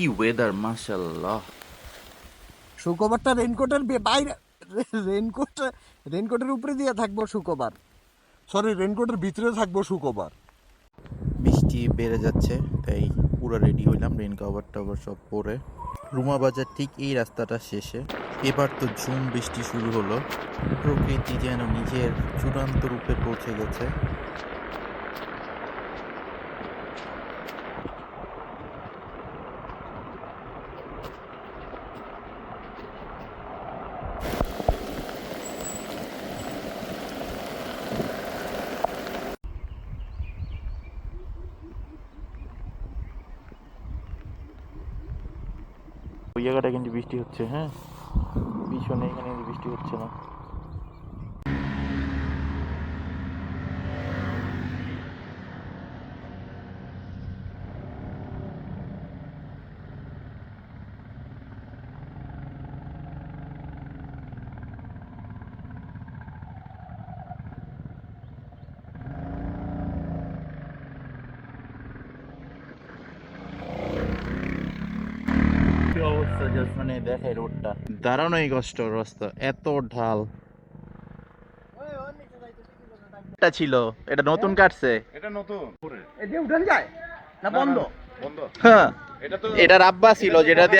কি ওয়েদার মাশাআল্লাহ। শুক্রবারটা রেইনকোটের বাইরে, রেইনকোটের উপরে দিয়ে থাকবো শুক্রবার, সরি রেইনকোটের ভিতরে থাকবো শুক্রবার। বৃষ্টি বেড়ে যাচ্ছে, তাই পুরো রেডি হইলাম রেইন কভার টাভার সব পরে। রুমা বাজার ঠিক এই রাস্তাটা শেষে। এবার তো ঝুম বৃষ্টি শুরু হলো, প্রকৃতি যেন নিজের চূড়ান্ত রূপে পৌঁছে গেছে। ওই জায়গাটা কিন্তু বৃষ্টি হচ্ছে, হ্যাঁ পিছনে, এখানে কিন্তু বৃষ্টি হচ্ছে না। কি অবস্থা, জাস্ট মানে দেখাই রোডটা, দাঁড়ানোই কষ্ট, রাস্তা এত ঢাল। এটা ছিল, এটা নতুন কাটছে। এটা নতুন এটা উঠান যায় না বন্ধ? বন্ধ। হ্যাঁ, এটা তো এটার আব্বা ছিল যেটা দিয়ে